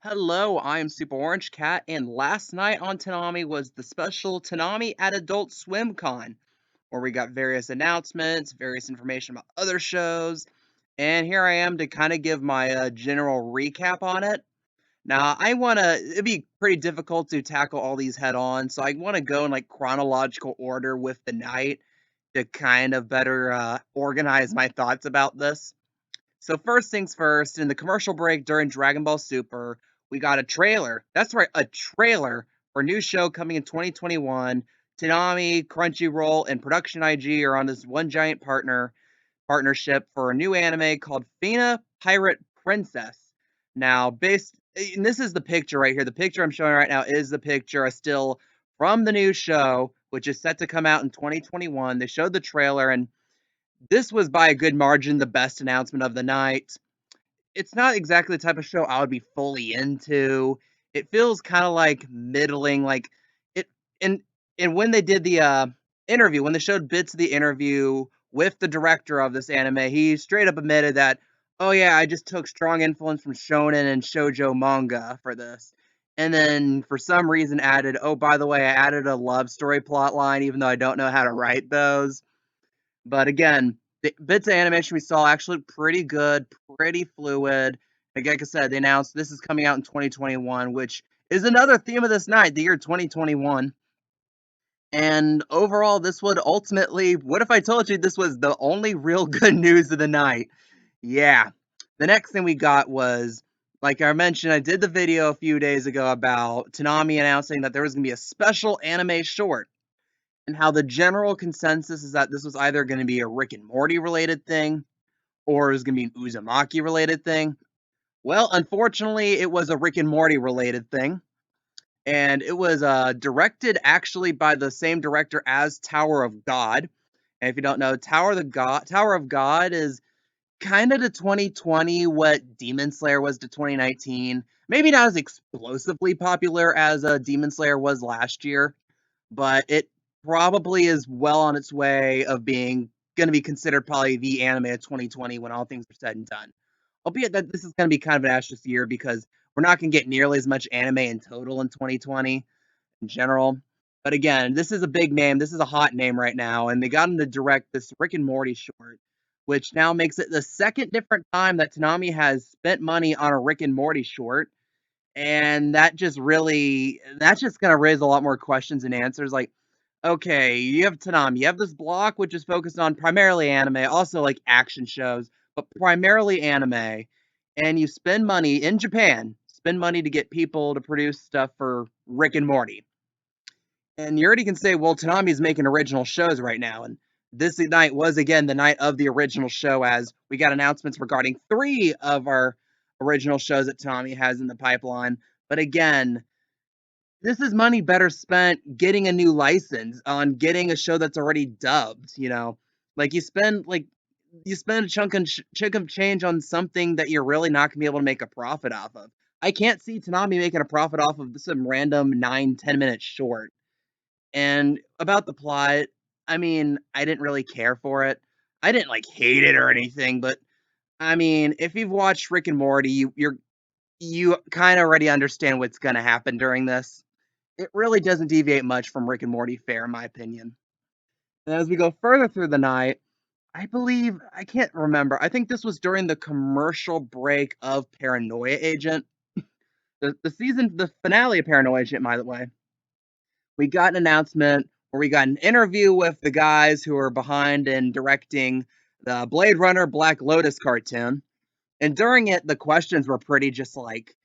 Hello, I am Super Orange Cat, and last night on Toonami was the special Toonami at Adult Swim Con, where we got various announcements, various information about other shows, and here I am to kind of give my general recap on it. Now, it'd be pretty difficult to tackle all these head on, so I want to go in like chronological order with the night to kind of better organize my thoughts about this. So first things first, in the commercial break during Dragon Ball Super, we got a trailer. That's right, a trailer for a new show coming in 2021. Toonami, Crunchyroll, and Production IG are on this one giant partnership for a new anime called Fena Pirate Princess. Now, and this is the picture right here. The picture I'm showing right now is the picture, a still from the new show, which is set to come out in 2021. They showed the trailer, and this was by a good margin the best announcement of the night. It's not exactly the type of show I would be fully into. It feels kind of like middling, like it. And when they did the interview, when they showed bits of the interview with the director of this anime, he straight up admitted that, oh yeah, I just took strong influence from shonen and shoujo manga for this. And then for some reason added, oh, by the way, I added a love story plot line, even though I don't know how to write those. But again, the bits of animation we saw actually pretty good, pretty fluid. Like I said, they announced this is coming out in 2021, which is another theme of this night, the year 2021. And overall, this would ultimately, what if I told you this was the only real good news of the night? Yeah. The next thing we got was, like I mentioned, I did the video a few days ago about Toonami announcing that there was going to be a special anime short, and how the general consensus is that this was either going to be a Rick and Morty related thing or it was going to be an Uzumaki related thing. Well, unfortunately, it was a Rick and Morty related thing, and it was directed actually by the same director as Tower of God. And if you don't know, Tower of God is kind of to 2020 what Demon Slayer was to 2019. Maybe not as explosively popular as Demon Slayer was last year, but it probably is well on its way of being going to be considered probably the anime of 2020 when all things are said and done. Albeit that this is going to be kind of an asterisk year because we're not going to get nearly as much anime in total in 2020 in general. But again, this is a big name. This is a hot name right now, and they got him to direct this Rick and Morty short, which now makes it the second different time that Toonami has spent money on a Rick and Morty short, and that's just gonna raise a lot more questions and answers. Like, okay, you have Toonami, you have this block which is focused on primarily anime, also like action shows, but primarily anime, and you spend money in Japan, spend money to get people to produce stuff for Rick and Morty. And you already can say, well, Toonami's making original shows right now, and this night was again the night of the original show, as we got announcements regarding 3 of our original shows that Toonami has in the pipeline. But again, this is money better spent getting a new license on getting a show that's already dubbed. Like you spend a chunk of change on something that you're really not gonna be able to make a profit off of. I can't see Toonami making a profit off of some random 9-10 minute short. And about the plot, I mean, I didn't really care for it. I didn't like hate it or anything, but I mean, if you've watched Rick and Morty, you kind of already understand what's gonna happen during this. It really doesn't deviate much from Rick and Morty fare, in my opinion. And as we go further through the night, I believe I can't remember. I think this was during the commercial break of Paranoia Agent, the finale of Paranoia Agent, by the way. We got an announcement where we got an interview with the guys who are behind and directing the Blade Runner Black Lotus cartoon. And during it, the questions were pretty just like,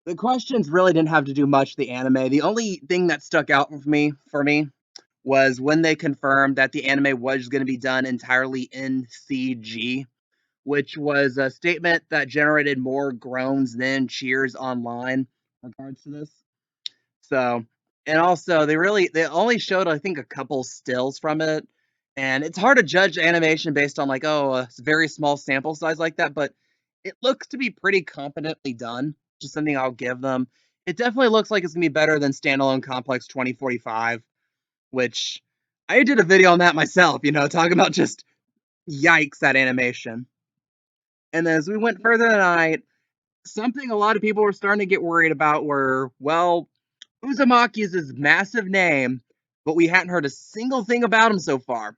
the questions really didn't have to do much with the anime. The only thing that stuck out for me was when they confirmed that the anime was going to be done entirely in CG, which was a statement that generated more groans than cheers online in regards to this. So, and also they only showed I think a couple stills from it, and it's hard to judge animation based on like, oh, a very small sample size like that, but it looks to be pretty competently done. Just something I'll give them. It definitely looks like it's gonna be better than standalone Complex 2045, which I did a video on that myself, talking about just yikes that animation. And then as we went further tonight, something a lot of people were starting to get worried about were, well, Uzumaki is his massive name, but we hadn't heard a single thing about him so far.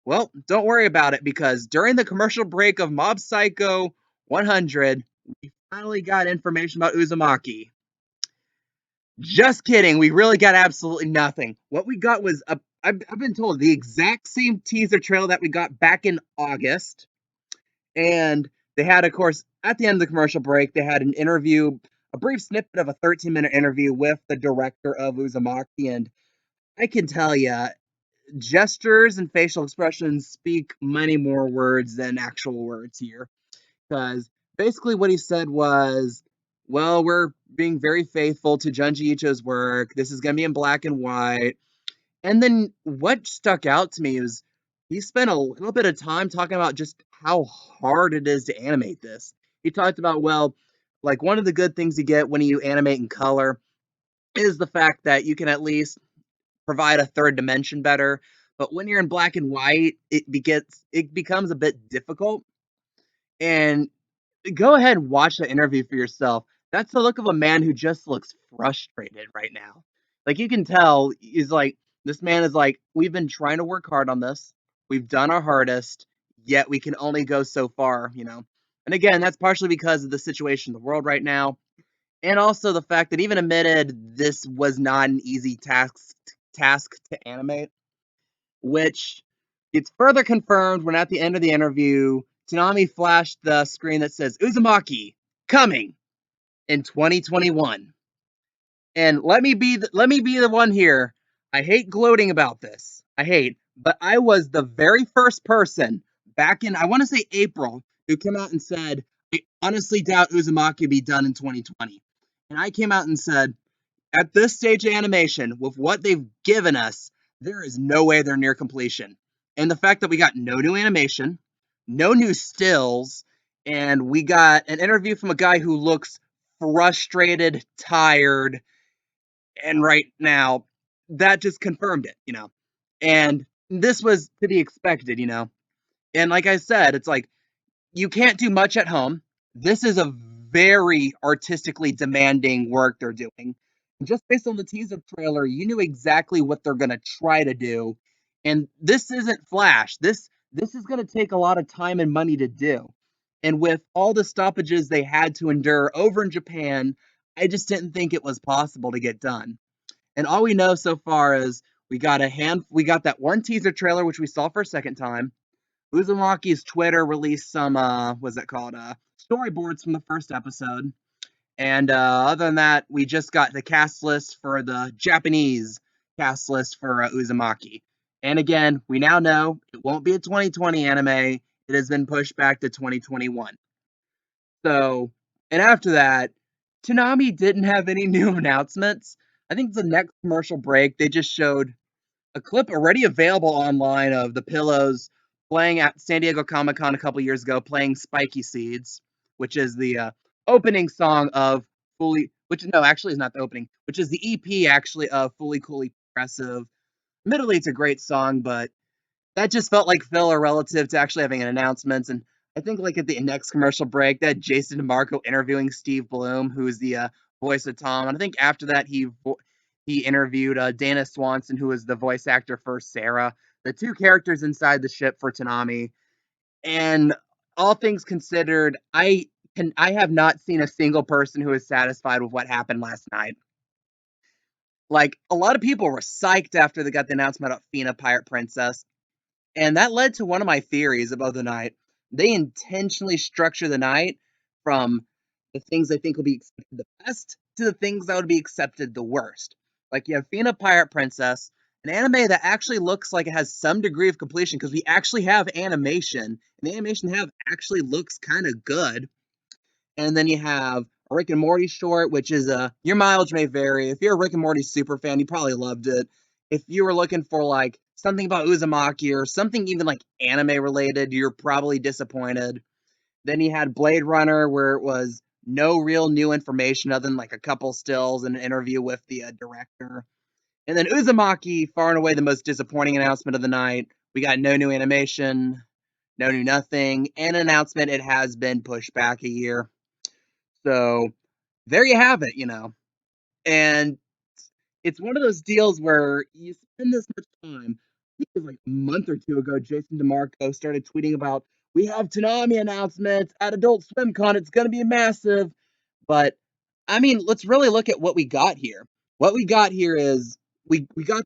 Well, don't worry about it because during the commercial break of Mob Psycho 100, we finally got information about Uzumaki. Just kidding, we really got absolutely nothing. What we got was, I've been told, the exact same teaser trailer that we got back in August. And they had, of course, at the end of the commercial break, they had an interview, a brief snippet of a 13-minute interview with the director of Uzumaki. And I can tell you, gestures and facial expressions speak many more words than actual words here. Because basically what he said was, well, we're being very faithful to Junji Ito's work. This is going to be in black and white. And then what stuck out to me is he spent a little bit of time talking about just how hard it is to animate this. He talked about, well, like one of the good things you get when you animate in color is the fact that you can at least provide a third dimension better. But when you're in black and white, it becomes a bit difficult. And go ahead and watch the interview for yourself. That's the look of a man who just looks frustrated right now. Like you can tell, he's like, this man is like, we've been trying to work hard on this. We've done our hardest, yet we can only go so far. And again, that's partially because of the situation in the world right now, and also the fact that even admitted this was not an easy task to animate, which gets further confirmed when at the end of the interview, Toonami flashed the screen that says Uzumaki coming in 2021. And let me be the one here. I hate gloating about this. But I was the very first person back in, I want to say, April, who came out and said, I honestly doubt Uzumaki will be done in 2020. And I came out and said, at this stage of animation, with what they've given us, there is no way they're near completion. And the fact that we got no new animation, no new stills, and we got an interview from a guy who looks frustrated, tired, and right now, that just confirmed it. And this was to be expected. And like I said, it's like you can't do much at home. This is a very artistically demanding work they're doing. Just based on the teaser trailer, you knew exactly what they're going to try to do. And this isn't Flash. This is going to take a lot of time and money to do. And with all the stoppages they had to endure over in Japan, I just didn't think it was possible to get done. And all we know so far is we got that one teaser trailer which we saw for a second time. Uzumaki's Twitter released some what's that called? Storyboards from the first episode. And other than that, we just got the cast list for the Japanese cast list for Uzumaki. And again, we now know it won't be a 2020 anime. It has been pushed back to 2021. So, and after that, Toonami didn't have any new announcements. I think the next commercial break, they just showed a clip already available online of the Pillows playing at San Diego Comic Con a couple years ago, playing Spiky Seeds, which is the opening song of which no, actually is not the opening, which is the EP actually of Fully Coolly Progressive. Admittedly, it's a great song, but that just felt like filler relative to actually having an announcement. And I think like at the next commercial break, that Jason DeMarco interviewing Steve Bloom, who is the voice of Tom. And I think after that, he interviewed Dana Swanson, who was the voice actor for Sarah, the two characters inside the ship for Toonami. And all things considered, I have not seen a single person who is satisfied with what happened last night. Like a lot of people were psyched after they got the announcement about Fina Pirate Princess. And that led to one of my theories about the night. They intentionally structure the night from the things I think will be accepted the best to the things that would be accepted the worst. Like you have Fina Pirate Princess, an anime that actually looks like it has some degree of completion because we actually have animation, and the animation they have actually looks kind of good. And then you have a Rick and Morty short, which is your mileage may vary. If you're a Rick and Morty super fan, you probably loved it. If you were looking for like something about Uzumaki or something even like anime related, you're probably disappointed. Then you had Blade Runner, where it was no real new information other than like a couple stills and an interview with the director. And then Uzumaki, far and away the most disappointing announcement of the night. We got no new animation, no new nothing, and an announcement it has been pushed back a year. So there you have it, and it's one of those deals where you spend this much time. I think it was like a month or two ago, Jason DeMarco started tweeting about, we have Toonami announcements at Adult Swim Con. It's going to be massive. But I mean, let's really look at what we got here. What we got here is we got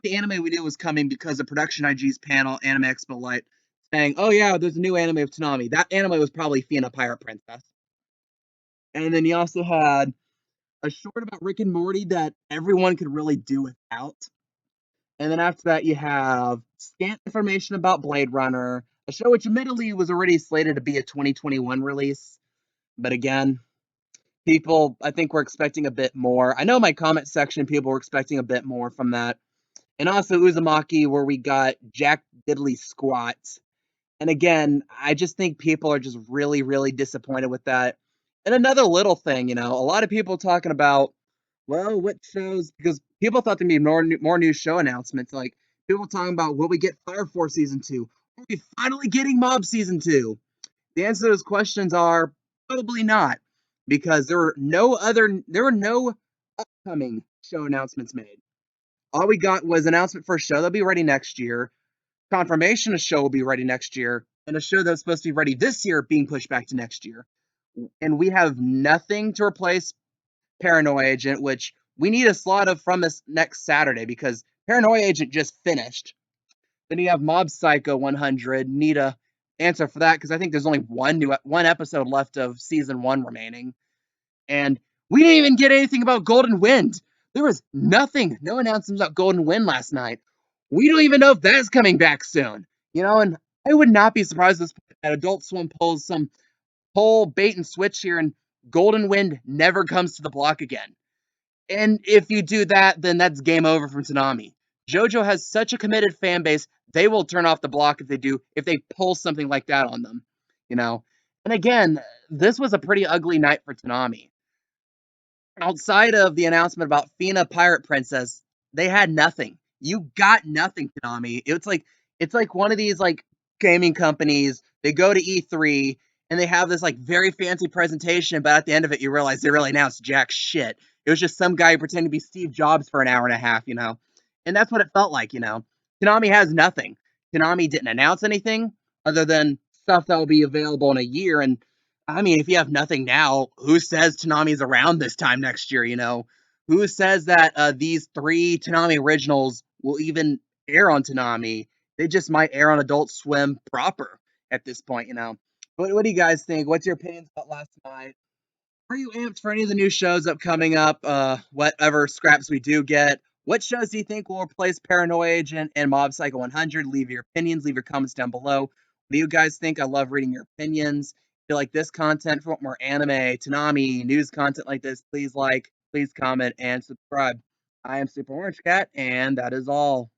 the anime we knew was coming because of Production IG's panel, Anime Expo Light, saying, "Oh yeah, there's a new anime of Toonami." That anime was probably Fina Pirate Princess. And then you also had a short about Rick and Morty that everyone could really do without. And then after that, you have scant information about Blade Runner, a show which admittedly was already slated to be a 2021 release. But again, people, I think, were expecting a bit more. I know my comment section, people were expecting a bit more from that. And also Uzumaki, where we got Jack Diddley Squat. And again, I just think people are just really, really disappointed with that. And another little thing, a lot of people talking about, well, what shows, because people thought there'd be more new show announcements. Like people talking about, will we get Fire Force season 2? Are we finally getting Mob season 2? The answer to those questions are probably not, because there were no upcoming show announcements made. All we got was announcement for a show that'll be ready next year, confirmation a show will be ready next year, and a show that's supposed to be ready this year being pushed back to next year. And we have nothing to replace Paranoia Agent, which we need a slot of from this next Saturday because Paranoia Agent just finished. Then you have Mob Psycho 100. Need a answer for that because I think there's only one episode left of season 1 remaining. And we didn't even get anything about Golden Wind. There was nothing, no announcements about Golden Wind last night. We don't even know if that's coming back soon. And I would not be surprised if Adult Swim pulls some whole bait and switch here and Golden Wind never comes to the block again. And if you do that, then that's game over from Toonami. JoJo has such a committed fan base, they will turn off the block if they pull something like that on them, you know. And again, this was a pretty ugly night for Toonami. Outside of the announcement about Fina Pirate Princess, they had nothing. You got nothing, Konami. It's like one of these like gaming companies. They go to E3 and they have this like very fancy presentation, but at the end of it, you realize they really announced jack shit. It was just some guy pretending to be Steve Jobs for an hour and a half. And that's what it felt like. Konami has nothing. Konami didn't announce anything other than stuff that will be available in a year, and I mean, if you have nothing now, who says Tanami's around this time next year? Who says that these 3 Tanami originals will even air on Tanami? They just might air on Adult Swim proper at this point. What do you guys think? What's your opinions about last night? Are you amped for any of the new shows upcoming up? Whatever scraps we do get. What shows do you think will replace Paranoia Agent and Mob Psycho 100? Leave your opinions, leave your comments down below. What do you guys think? I love reading your opinions. If you like this content, for more anime, Toonami, news content like this, please like, please comment, and subscribe. I am Super Orange Cat, and that is all.